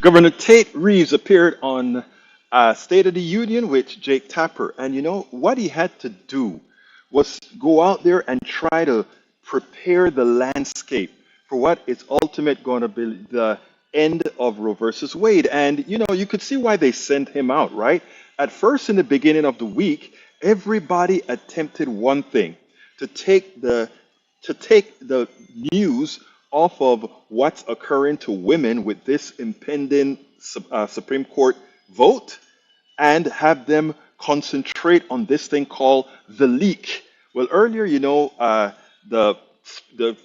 Governor Tate Reeves appeared on State of the Union with Jake Tapper, and you know what he had to do was go out there and try to prepare the landscape for what is ultimate going to be the end of Roe versus Wade. And you know, you could see why they sent him out, right? At first, in the beginning of the week, everybody attempted one thing to take the news off of what's occurring to women with this impending Supreme Court vote and have them concentrate on this thing called the leak. Well, earlier, you know, the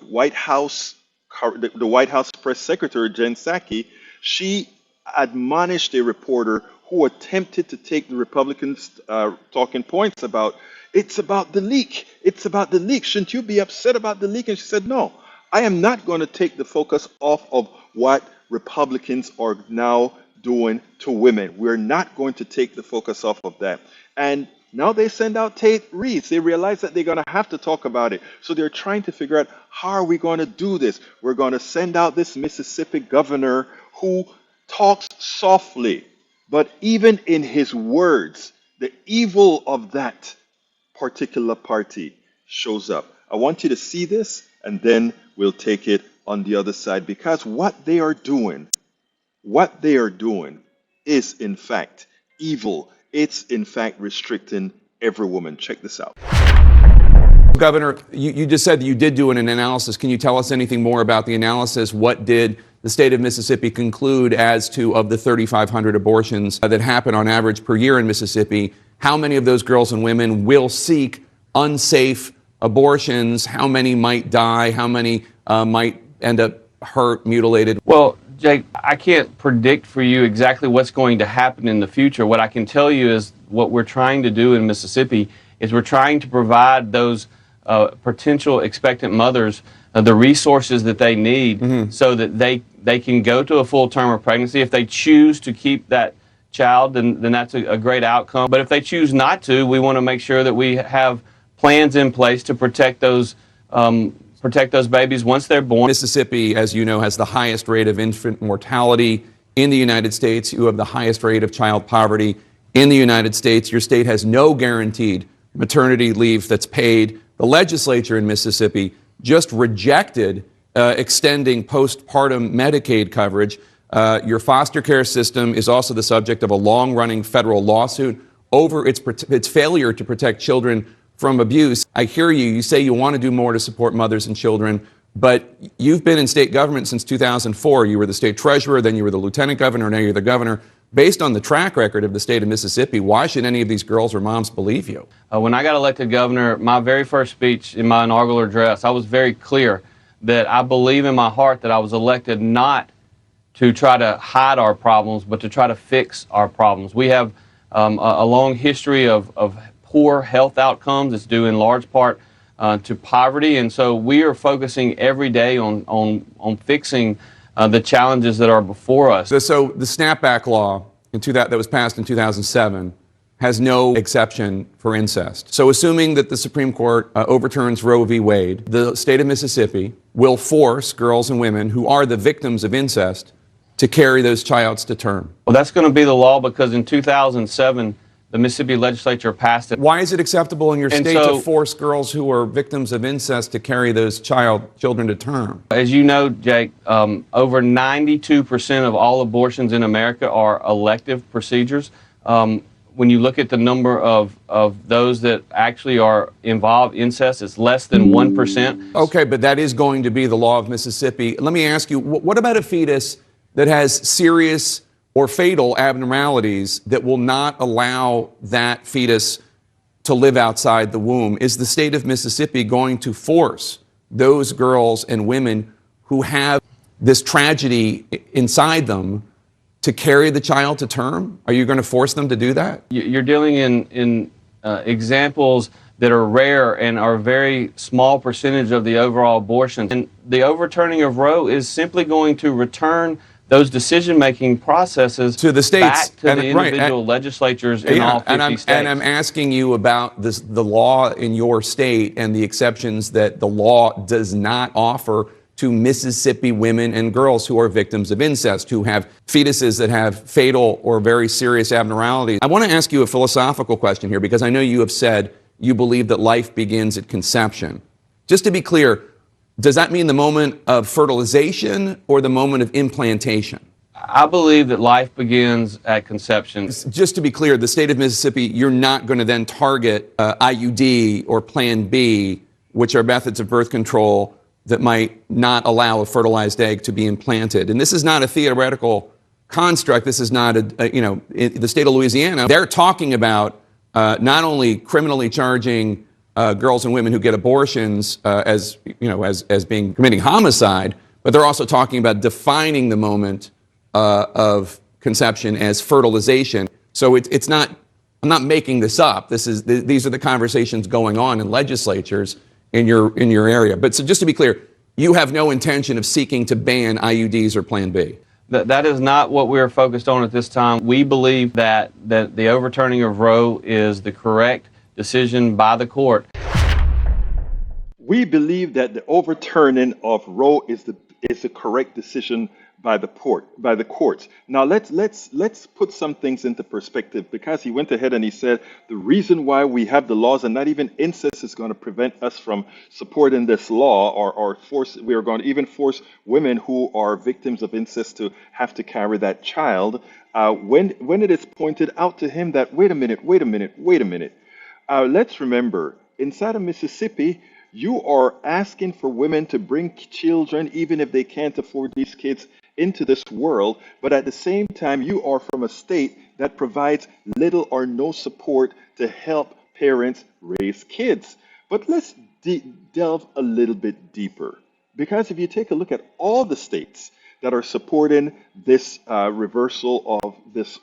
White House the White House press secretary Jen Psaki, she admonished a reporter who attempted to take the Republicans' talking points about it's about the leak. It's about the leak. Shouldn't you be upset about the leak? And she said, no, I am not going to take the focus off of what Republicans are now doing to women. We're not going to take the focus off of that. And now they send out Tate Reeves. They realize that they're going to have to talk about it. So they're trying to figure out, how are we going to do this? We're going to send out this Mississippi governor who talks softly, but even in his words, the evil of that particular party shows up. I want you to see this, and then we'll take it on the other side, because what they are doing is in fact evil. It's in fact restricting every woman. Check this out. Governor, you just said that you did do an analysis. Can you tell us anything more about the analysis? What did the state of Mississippi conclude as to, of the 3,500 abortions that happen on average per year in Mississippi, how many of those girls and women will seek unsafe abortions? How many might die? How many might end up hurt, mutilated? Well, Jake, I can't predict for you exactly what's going to happen in the future. What I can tell you is what we're trying to do in Mississippi is we're trying to provide those potential expectant mothers the resources that they need so that they can go to a full term of pregnancy. If they choose to keep that child, then that's a great outcome. But if they choose not to, we want to make sure that we have plans in place to protect those babies once they're born. Mississippi, as you know, has the highest rate of infant mortality in the United States. You have the highest rate of child poverty in the United States. Your state has no guaranteed maternity leave that's paid. The legislature in Mississippi just rejected extending postpartum Medicaid coverage. Your foster care system is also the subject of a long-running federal lawsuit over its failure to protect children from abuse. I hear you. You say you want to do more to support mothers and children, but you've been in state government since 2004. You were the state treasurer, then you were the lieutenant governor, now you're the governor. Based on the track record of the state of Mississippi, why should any of these girls or moms believe you? When I got elected governor, my very first speech in my inaugural address, I was very clear that I believe in my heart that I was elected not to try to hide our problems, but to try to fix our problems. We have a long history of poor health outcomes. It's due in large part to poverty, and so we are focusing every day on fixing the challenges that are before us. So the snapback law that was passed in 2007 has no exception for incest. So assuming that the Supreme Court overturns Roe v. Wade, the state of Mississippi will force girls and women who are the victims of incest to carry those childs to term. Well, that's going to be the law because in 2007, the Mississippi legislature passed it. Why is it acceptable in your state to force girls who are victims of incest to carry those children to term? As you know, Jake, over 92% of all abortions in America are elective procedures. When you look at the number of those that actually are involved in incest, it's less than 1%. Okay, but that is going to be the law of Mississippi. Let me ask you, what about a fetus that has serious or fatal abnormalities that will not allow that fetus to live outside the womb? Is the state of Mississippi going to force those girls and women who have this tragedy inside them to carry the child to term? Are you going to force them to do that? You're dealing in examples that are rare and are a very small percentage of the overall abortion. And the overturning of Roe is simply going to return those decision-making processes to the states, back to the individual legislatures in all 50 states. And I'm asking you about the law in your state and the exceptions that the law does not offer to Mississippi women and girls who are victims of incest, who have fetuses that have fatal or very serious abnormalities. I want to ask you a philosophical question here, because I know you have said you believe that life begins at conception. Just to be clear, does that mean the moment of fertilization or the moment of implantation? I believe that life begins at conception. Just to be clear, the state of Mississippi, you're not going to then target IUD or Plan B, which are methods of birth control that might not allow a fertilized egg to be implanted. And this is not a theoretical construct. This is not in the state of Louisiana, they're talking about not only criminally charging girls and women who get abortions as being committing homicide, but they're also talking about defining the moment of conception as fertilization. So it's not, I'm not making this up. These are the conversations going on in legislatures in your area. But so just to be clear, you have no intention of seeking to ban IUDs or Plan B. That is not what we're focused on at this time. We believe that the overturning of Roe is the correct decision by the court. We believe that the overturning of Roe is the correct decision by the courts. Now let's put some things into perspective, because he went ahead and he said the reason why we have the laws, and not even incest is going to prevent us from supporting this law, or we are going to even force women who are victims of incest to have to carry that child. When it is pointed out to him that wait a minute, let's remember, inside of Mississippi, you are asking for women to bring children, even if they can't afford these kids, into this world, but at the same time, you are from a state that provides little or no support to help parents raise kids. But let's delve a little bit deeper, because if you take a look at all the states that are supporting this reversal of this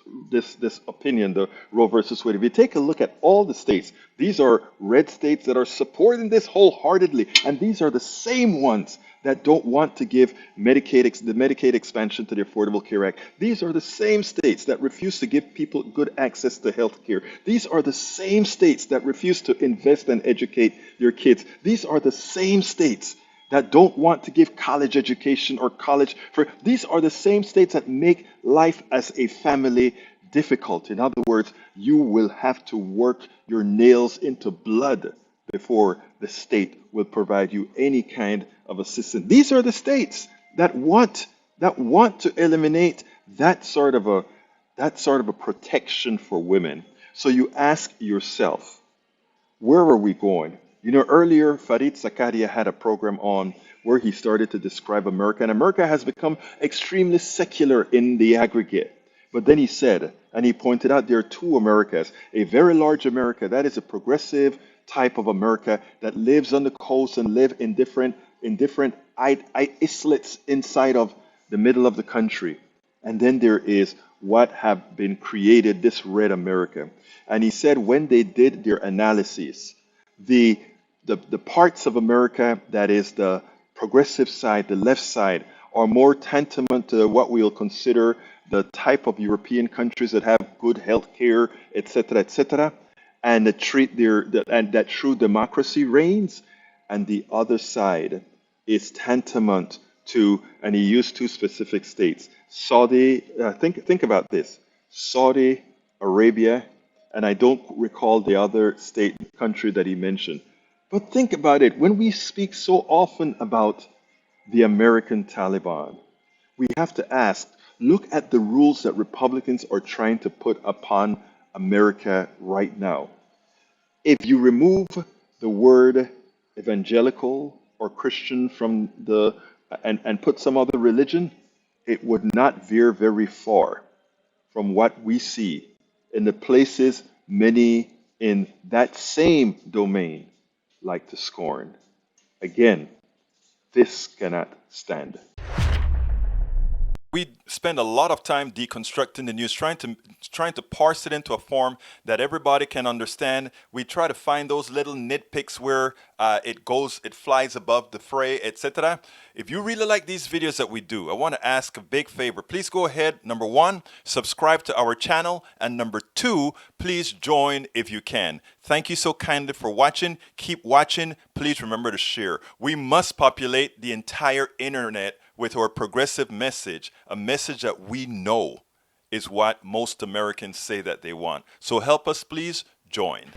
opinion, the Roe versus Wade. If you take a look at all the states, these are red states that are supporting this wholeheartedly, and these are the same ones that don't want to give the Medicaid expansion to the Affordable Care Act. These are the same states that refuse to give people good access to health care. These are the same states that refuse to invest and educate their kids. These are the same states that don't want to give college education or college for. These are the same states that make life as a family difficult. In other words, you will have to work your nails into blood before the state will provide you any kind of assistance. These are the states that want to eliminate that sort of a protection for women. So you ask yourself, where are we going? You know, earlier, Farid Zakaria had a program on where he started to describe America, and America has become extremely secular in the aggregate. But then he said, and he pointed out, there are two Americas. A very large America, that is a progressive type of America that lives on the coast and live in different islets inside of the middle of the country. And then there is what have been created, this red America. And he said when they did their analysis, the parts of America that is the progressive side, the left side, are more tantamount to what we'll consider the type of European countries that have good health care, etc., and that that true democracy reigns. And the other side is tantamount to, and he used two specific states, Saudi, think about this, Saudi Arabia, and I don't recall the other state country that he mentioned. But think about it, when we speak so often about the American Taliban, we have to ask, look at the rules that Republicans are trying to put upon America right now. If you remove the word evangelical or Christian from and put some other religion, it would not veer very far from what we see in the places many in that same domain like to scorn. Again, this cannot stand. We spend a lot of time deconstructing the news, trying to parse it into a form that everybody can understand. We try to find those little nitpicks where it flies above the fray, etc. If you really like these videos that we do, I want to ask a big favor. Please go ahead, number one, subscribe to our channel, and number two, please join if you can. Thank you so kindly for watching. Keep watching. Please remember to share. We must populate the entire internet with our progressive message, a message that we know is what most Americans say that they want. So help us, please join.